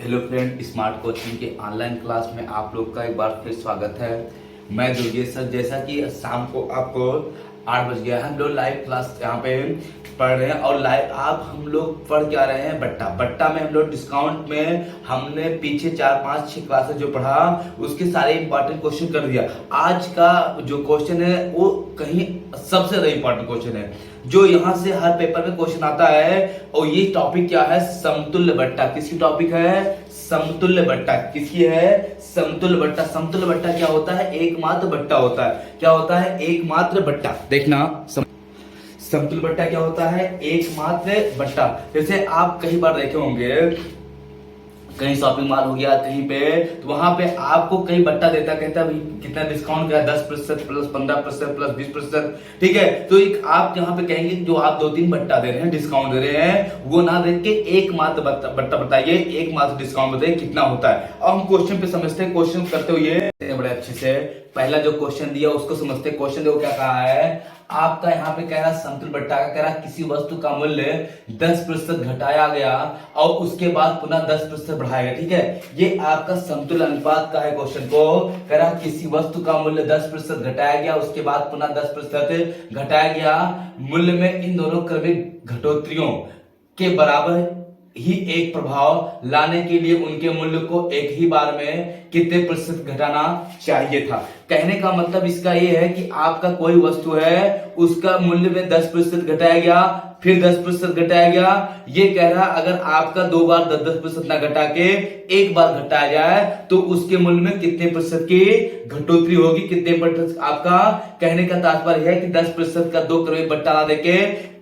Hello friend, smart coaching के online class में आप लोग का एक बार फिर स्वागत है। मैं दुर्गेश सर। जैसा कि शाम को आपको 8 बज गया है, हम लोग लाइव क्लास यहाँ पे पढ़ रहे हैं और लाइव आप हम लोग पढ़ क्या रहे हैं, बट्टा बट्टा में हम लोग डिस्काउंट में हमने पीछे 4-5-6 क्लासेस जो पढ़ा उसके सारे इंपॉर्टेंट क्वेश्चन कर दिया। आज का जो क्वेश्चन है वो कहीं सबसे ज्यादा इंपॉर्टेंट क्वेश्चन है जो यहाँ से हर पेपर में क्वेश्चन आता है। और ये टॉपिक क्या है? समतुल्य बट्टा। किसकी टॉपिक है? समतुल्य बट्टा। किसकी है? समतुल्य बट्टा। समतुल्य बट्टा क्या होता है? एकमात्र बट्टा होता है। क्या होता है? एकमात्र बट्टा। देखना, समतुल्य बट्टा क्या होता है? एकमात्र बट्टा। जैसे आप कई बार देखे होंगे, कहीं शॉपिंग मॉल हो गया कहीं पे, तो वहां पे आपको कई बट्टा देता, कहता है भाई कितना डिस्काउंट का 10% प्लस 15% प्लस 20%। ठीक है, तो एक आप यहाँ पे कहेंगे जो आप 2-3 बट्टा दे रहे हैं, डिस्काउंट दे रहे हैं, वो ना देख के एकमात्र बट्टा बताइए, एकमात्र डिस्काउंट बताइए कितना होता है। अब हम क्वेश्चन पे समझते हैं। क्वेश्चन करते हुए बड़े अच्छे से पहला जो क्वेश्चन दिया उसको समझते हैं। क्वेश्चन देखो क्या कहा है आपका। यहाँ पे कह रहा समतुल्य बट्टा का, कह रहा किसी वस्तु का मूल्य 10% घटाया गया और उसके बाद पुनः 10% बढ़ाया गया। ठीक है, ये आपका समतुल्य अनुपात का है। क्वेश्चन को कह रहा किसी वस्तु का मूल्य 10% घटाया गया, उसके बाद पुनः 10% घटाया गया। मूल्य में इन दोनों क्रमिक घटोत्तरियों के बराबर ही एक प्रभाव लाने के लिए उनके मूल्य को एक ही बार में कितने प्रतिशत घटाना चाहिए था। कहने का मतलब इसका यह है कि आपका कोई वस्तु है, उसका मूल्य में 10% घटाया गया, फिर 10% घटाया गया। ये कह रहा अगर आपका 2 बार 10% ना घटा के एक बार घटाया जाए तो उसके मूल्य में कितने प्रतिशत की घटोत्तरी होगी, कितने प्रतिशत। आपका कहने का तात्पर्य है कि 10% का 2 क्रमिक बट्टा ना देके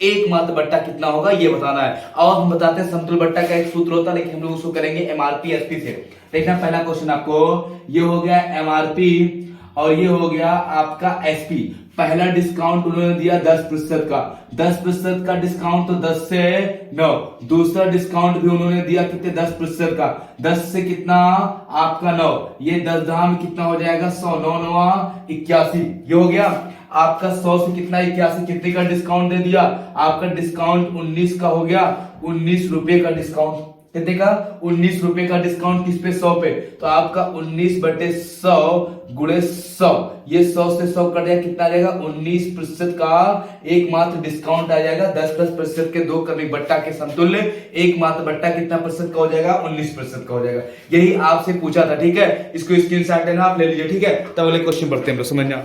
एकमात्र बट्टा कितना होगा ये बताना है। और हम बताते हैं समतुल्य बट्टा का एक सूत्र होता है, लेकिन हम लोग उसको करेंगे एमआरपी एसपी से। देखना पहला क्वेश्चन आपको, ये हो गया एमआरपी और ये हो गया आपका एसपी। पहला डिस्काउंट उन्होंने दिया 10% का, 10% का डिस्काउंट तो 10 से 9। दूसरा डिस्काउंट भी उन्होंने दिया कितने? 10% का, 10 से कितना आपका 9। ये 10 में कितना हो जाएगा? 100, 9 9 81। ये हो गया आपका 100 से कितना 81, कितने का डिस्काउंट दे दिया? आपका डिस्काउंट 19 का हो गया, 19 रुपए का डिस्काउंट। कितने का? 19 रुपए का डिस्काउंट किस पे? 100 पे। तो आपका 19/100 गुणे 100, ये 100 से 100 कट जाएगा, कितना आ जाएगा? 19% का एकमात्र डिस्काउंट आ जाएगा। 10% के 2 क्रमिक बट्टा के समतुल्य एकमात्र बट्टा कितना प्रतिशत का हो जाएगा? 19% का हो जाएगा। यही आपसे पूछा था। ठीक है, इसको स्क्रीनशॉट लेना, आप ले लीजिए। ठीक है, तब अगले क्वेश्चन पढ़ते हैं, समझना।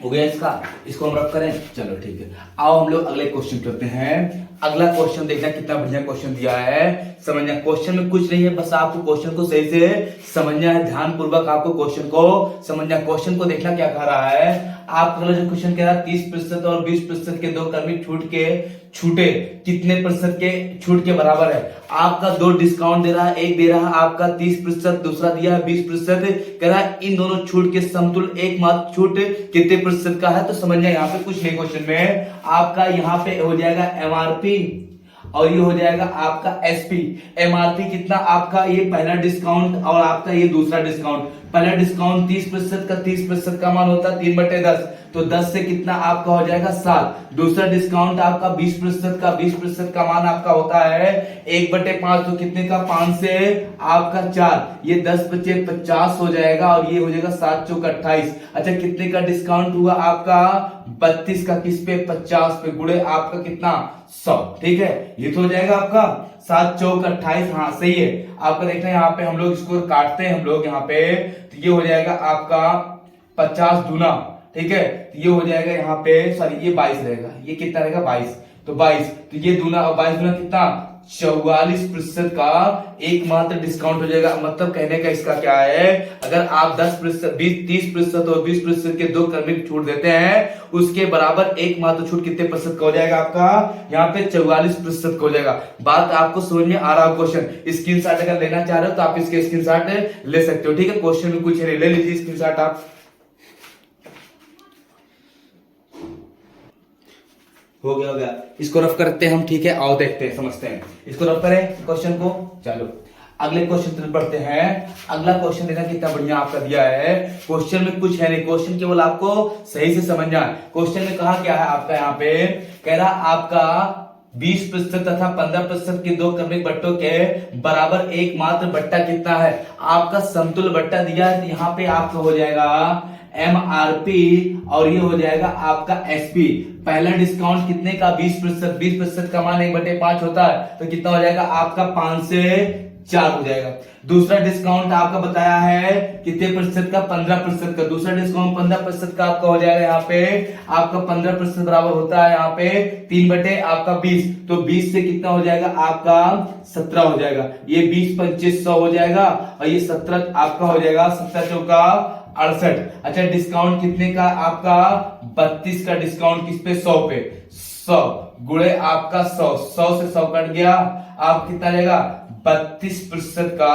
हो गया इसको हम रख करें। चलो ठीक है, आओ हम लोग अगले क्वेश्चन करते हैं। अगला क्वेश्चन देखना कितना बढ़िया क्वेश्चन दिया है, समझना। क्वेश्चन में कुछ नहीं है, बस आपको क्वेश्चन को सही से समझना है, ध्यान पूर्वक आपको क्वेश्चन को समझना। क्वेश्चन को देखना क्या कह रहा है आपका। जो क्वेश्चन कह रहा है 30% और 20% के 2 क्रमिक छूटे कितने प्रतिशत के छूट के बराबर है। आपका 2 डिस्काउंट दे रहा है, एक दे रहा है आपका 30%, दूसरा दिया है 20%। कह रहा है इन दोनों छूट के समतुल्य एकमात्र छूट कितने प्रतिशत का है। तो समझना यहाँ पे कुछ नहीं, क्वेश्चन में आपका यहाँ पे हो जाएगा एमआरपी और ये हो जाएगा आपका एसपी। एमआरपी कितना आपका, ये पहला डिस्काउंट और आपका ये दूसरा डिस्काउंट। पहला डिस्काउंट 30% का, 30% का मान होता है 3/10, तो 10 से कितना आपका हो जाएगा? 7। दूसरा डिस्काउंट आपका 20% का, 20% का मान आपका होता है 1/5, तो कितने का? 5 से आपका 4, ये 10 बचे 50 हो जाएगा और ये हो जाएगा 7 चौक 28। अच्छा, कितने का डिस्काउंट हुआ आपका? 32 का, किस पे? 50 पे, गुणे आपका कितना? 100। ठीक है, ये तो हो जाएगा आपका 7 चौक 28। हाँ सही है आपका। देखना यहाँ पे हम लोग इसको काटते हैं हम लोग यहाँ पे, तो ये हो जाएगा आपका 50 दूना। ठीक है, तो ये हो जाएगा यहाँ पे, सॉरी ये 22 रहेगा, ये कितना रहेगा? 22। तो 22, तो ये दूना और 22 दूना कितना? 44% का एकमात्र डिस्काउंट हो जाएगा। मतलब कहने का इसका क्या है, अगर आप 10%, 30% और 20% के 2 क्रमिक छूट देते हैं, उसके बराबर एकमात्र छूट कितने प्रतिशत का हो जाएगा आपका? यहाँ पे 44% का हो जाएगा। बात आपको समझ में आ रहा हो? क्वेश्चन स्क्रीनशॉट अगर लेना चाह रहे हो तो आप इसके स्क्रीनशॉट ले सकते हो। ठीक है, क्वेश्चन में कुछ नहीं, ले लीजिए स्क्रीनशॉट आप। हो गया, इसको रफ करते हैं हम। ठीक है, आओ देखते हैं, समझते हैं। इसको रफ करें क्वेश्चन को। चलो अगले क्वेश्चन तरफ बढ़ते हैं। अगला क्वेश्चन देखना कितना बढ़िया आपका दिया है। क्वेश्चन में कुछ है नहीं, क्वेश्चन केवल आपको सही से समझना है। क्वेश्चन में कहा क्या है आपका, यहाँ पे कह रहा आपका 20% तथा 15% के दो क्रमिक बट्टों के बराबर एकमात्र बट्टा कितना है। आपका समतुल्य बट्टा दिया है, तो यहाँ पे आपका हो जाएगा MRP और ये हो जाएगा आपका SP। पहला डिस्काउंट कितने का, 20%। 20% का मान 1/5 होता है, तो कितना हो जाएगा आपका 5 से 4 हो जाएगा। दूसरा डिस्काउंट आपका बताया है कितने प्रतिशत का, 15% का। दूसरा डिस्काउंट 15% का आपका हो जाएगा, यहाँ पे आपका 15% बराबर होता है यहाँ पे 3/20, तो 20 से कितना हो जाएगा आपका 17 हो जाएगा। ये 20 25 100 हो जाएगा और ये 17 आपका हो जाएगा 17 चौका 68। अच्छा डिस्काउंट कितने का आपका 32 का डिस्काउंट किस पे, 100 पे। 100 गुणे आपका 100 से 100 कट गया, आप कितना जाएगा 32% का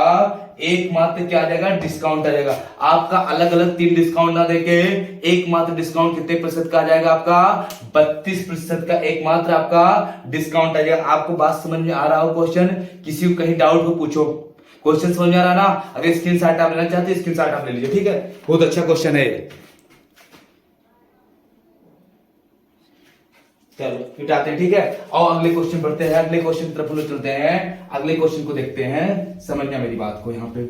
एकमात्र क्या आ जाएगा डिस्काउंट आ जाएगा। आपका अलग अलग 3 डिस्काउंट ना देके एकमात्र डिस्काउंट कितने प्रतिशत का आ जाएगा आपका 32% का एकमात्र आपका डिस्काउंट आ जाएगा। आपको बात समझ में आ रहा हो, क्वेश्चन किसी को कहीं डाउट हो पूछो। क्वेश्चन समझ में आ रहा ना, अगर स्क्रीनशॉट आप लेना चाहते हैं स्क्रीनशॉट आप ले लीजिए, ठीक है। बहुत अच्छा क्वेश्चन है। चलो मिटाते हैं, ठीक है। और अगले क्वेश्चन बढ़ते हैं, अगले क्वेश्चन तरफ हम लोग चलते हैं। अगले क्वेश्चन को देखते हैं, समझना मेरी बात को यहाँ पे।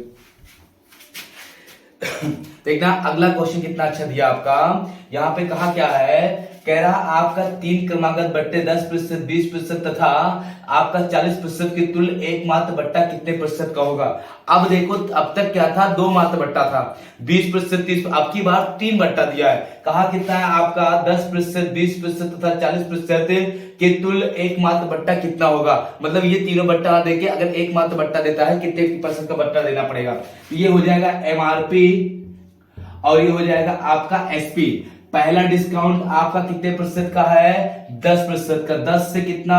देखना अगला क्वेश्चन कितना अच्छा दिया आपका। यहाँ पे कहा क्या है, कह रहा आपका 3 क्रमागत बट्टे 10%, 20% तथा आपका 40% के तुल्य एकमात्र बट्टा कितने प्रतिशत का होगा। अब देखो अब तक क्या था, 2 मात्र बट्टा था, 20% 30, अब की बार 3 बट्टा दिया है। कहा कितना है आपका 10%, 20% तथा 40% के तुल्य एकमात्र बट्टा कितना होगा। मतलब ये तीनों बट्टा देके अगर एकमात्र बट्टा देता है कितने % का बट्टा देना पड़ेगा। ये हो जाएगा MRP और ये हो जाएगा आपका SP। पहला डिस्काउंट आपका कितने प्रतिशत का है 10% का, 10 से कितना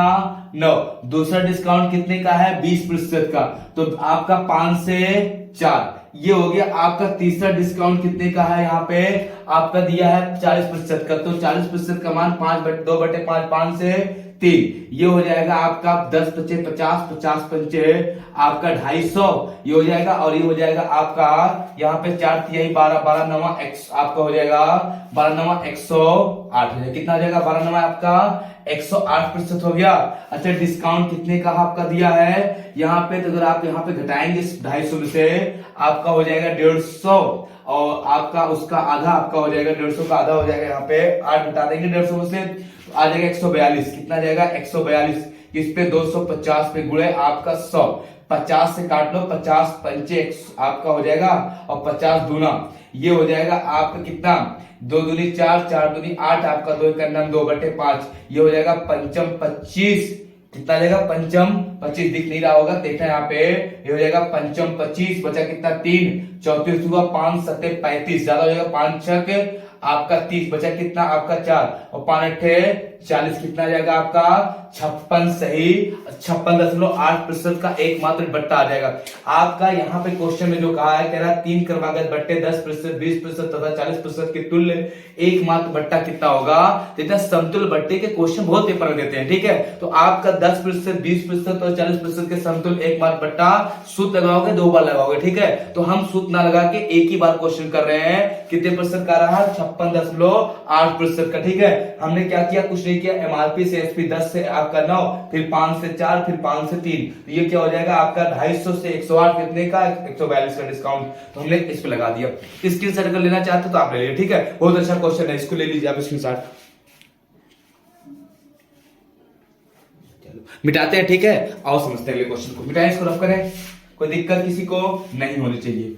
9। दूसरा डिस्काउंट कितने का है 20% का, तो आपका 5 से 4 ये हो गया। आपका तीसरा डिस्काउंट कितने का है, यहाँ पे आपका दिया है 40% का, तो 40% का मान 2/5 5 से 3 ये हो जाएगा आपका 10 पचे 50, 50 पंचे आपका 250 ये हो जाएगा। और ये हो जाएगा आपका यहाँ पे 4 तिहाई 12, 12 नवा आपका हो जाएगा 12 नवा 108 हो जाएगा। कितना हो जाएगा 12 नवा आपका 108% हो गया। अच्छा डिस्काउंट कितने का आपका दिया है यहाँ पे, तो अगर आप यहाँ पे घटाएंगे 250 में से आपका हो जाएगा 150 और आपका उसका आधा आपका हो जाएगा 150 का आधा हो जाएगा। यहाँ पे 8 घटा देंगे 150 में से आ जाएगा 142। कितना जाएगा 142, इस पे 250 पे गुणे आपका 100, 50 से काट लो, 50 पंचे आपका हो जाएगा और 50 दूना ये हो जाएगा आपका कितना 2 दूनी 4, 4 दूनी 8, आपका 2 का नाम 2/5 ये हो जाएगा पंचम 25। कितना जाएगा पंचम 25 दिख नहीं रहा होगा, देखना यहाँ पे ये हो जाएगा पंचम 25 बचा कितना 3, 34 हुआ 5 7 35 ज्यादा हो जाएगा 5 6 आपका 30 बचा कितना आपका 4 और 5 8 40 कितना जाएगा आपका 56 सही 56.8% का एकमात्र बट्टा आ जाएगा। आपका यहाँ पे क्वेश्चन में जो कहा है कह रहा 3 क्रमागत बट्टे 10%, 20% तथा 40% के तुल्य एकमात्र बट्टा कितना होगा। तो इतना समतुल्य बट्टे के क्वेश्चन बहुत पेपर में देते हैं, ठीक है। तो आपका 10%, 20% और 40% के समतुल्य एकमात्र बट्टा सूत्र लगाओगे 2 बार लगाओगे, ठीक है। तो हम सूत्र ना लगा के एक ही बार क्वेश्चन कर रहे हैं। कितने प्रतिशत का रहा 56.8% का, ठीक है। हमने क्या किया कुछ नहीं किया, MRP से SP 10 से आपका 9 फिर 5 से 4 फिर 5 से 3 तो ये क्या हो जाएगा आपका 250 से 108 कितने का 142 का डिस्काउंट, तो हमने इस पे लगा दिया। स्क्रीनशॉट अगर लेना चाहते हो तो आप ले लीजिए, ठीक है। बहुत अच्छा क्वेश्चन है, इसको ले लीजिए आप स्क्रीनशॉट। चलो मिटाते हैं, ठीक है। आओ समझते हैं अगले क्वेश्चन को। मिटाएं इसको, रफ करें, कोई दिक्कत किसी को नहीं होनी चाहिए।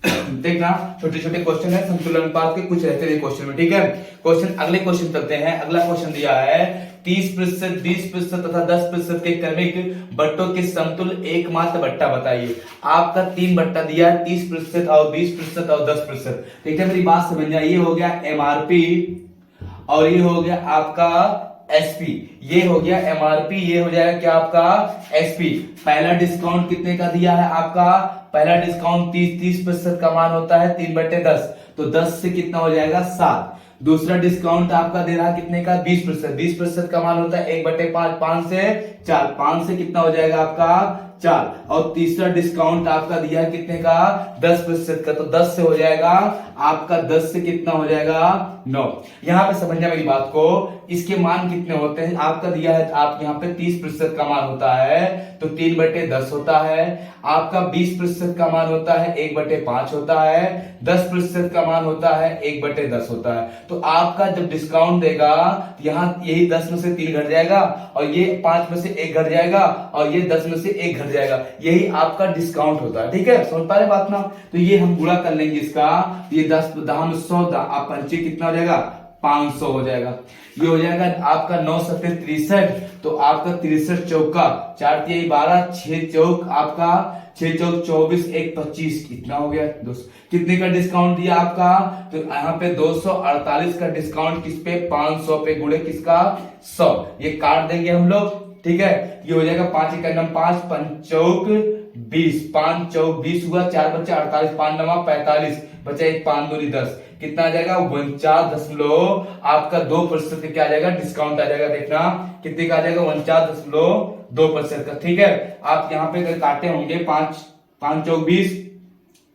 देखना छोटे छोटे क्वेश्चन है संतुलन अनुपात के, कुछ रहते हैं क्वेश्चन में, ठीक है। क्वेश्चन अगले क्वेश्चन चलते हैं। अगला क्वेश्चन दिया है 30%, 20% तथा 10% के क्रमिक बट्टों के समतुल्य एकमात्र बट्टा बताइए। आपका 3 बट्टा दिया है 30% और 20% और 10%, ठीक है। मेरी बात समझ जाए, ये हो गया MRP और ये हो गया आपका SP, ये हो गया MRP, ये हो जाएगा क्या आपका SP। पहला डिस्काउंट कितने का दिया है आपका, पहला डिस्काउंट 30% का मान होता है 3/10, तो 10 से कितना हो जाएगा 7। दूसरा डिस्काउंट आपका दे रहा कितने का 20%, 20% का मान होता है 1/5 5 से 4, 5 से कितना हो जाएगा आपका 4 और तीसरा डिस्काउंट आपका दिया है कितने का 10% का, तो 10 से हो जाएगा आपका 10 से कितना हो जाएगा 9। यहां पे समझना मेरी बात को, इसके मान कितने होते हैं आपका दिया है, आप यहाँ पे 30% का मान होता है तो 3/10 होता है, आपका 20% का मान होता है 1/5 होता है, 10% का मान होता है 1/10 होता है। तो आपका जब डिस्काउंट देगा यहाँ यही 10 में से 3 घट जाएगा और ये 5 में से 1 घट जाएगा और ये 10 में से 1 घट जाएगा, यही आपका डिस्काउंट होता है। ठीक है, समझ पा रहे बात ना। तो ये हम गुणा कर लेंगे इसका, ये 10 में 100 आप पंचे कितना हो जाएगा 500 हो जाएगा। ये हो जाएगा आपका 9 सत्ते 63, तो आपका 63 चौका 4 तिहाई 12, 6 चौक आपका 6 चौक 24, 1 25 कितना हो गया दोस्त, कितने का डिस्काउंट दिया आपका, तो यहाँ पे 248 का डिस्काउंट किस पे 500 पे गुणे किसका 100, ये काट देंगे हम लोग। ठीक है, ये हो जाएगा 5 1 5 5 चौक 20, 5 चौक 20 हुआ, 4 बच्चा 48, 5 9 45 बचा 1 5 2 10 कितना आ जाएगा 49 आपका 2% का क्या आ जाएगा डिस्काउंट आ जाएगा। देखना कितने का आ जाएगा 49.2% का। ठीक है, आप यहाँ पे अगर काटे होंगे 5 चौक 20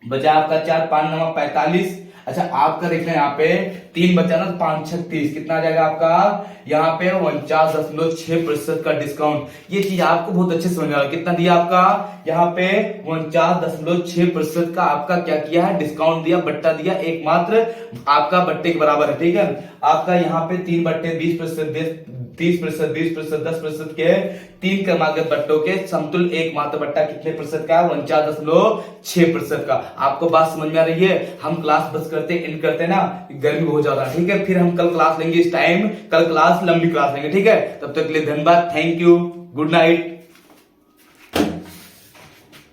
बचा आपका 4 5 9 45, अच्छा आपका देखना यहाँ पे 3 बचा ना 5 36 कितना आ जाएगा आपका यहाँ पे 49.6% का डिस्काउंट। ये चीज आपको बहुत अच्छे समझ में आ, कितना दिया आपका यहाँ पे 49.6% का आपका क्या किया है डिस्काउंट दिया, बट्टा दिया एकमात्र आपका बट्टे के बराबर है। ठीक है, आपका यहाँ पे 3/20% 30% 20% 10% के 3 क्रमागत बट्टों के समतुल्य एकमात्र बट्टा कितने प्रतिशत का 49.6% का। आपको बात समझ में आ रही है। हम क्लास बस करते एंड करते ना, गर्मी बहुत ज्यादा। ठीक है, फिर हम कल क्लास लेंगे, इस टाइम कल क्लास लंबी क्लास लेंगे। ठीक है, तब तक के लिए धन्यवाद, थैंक यू, गुड नाइट।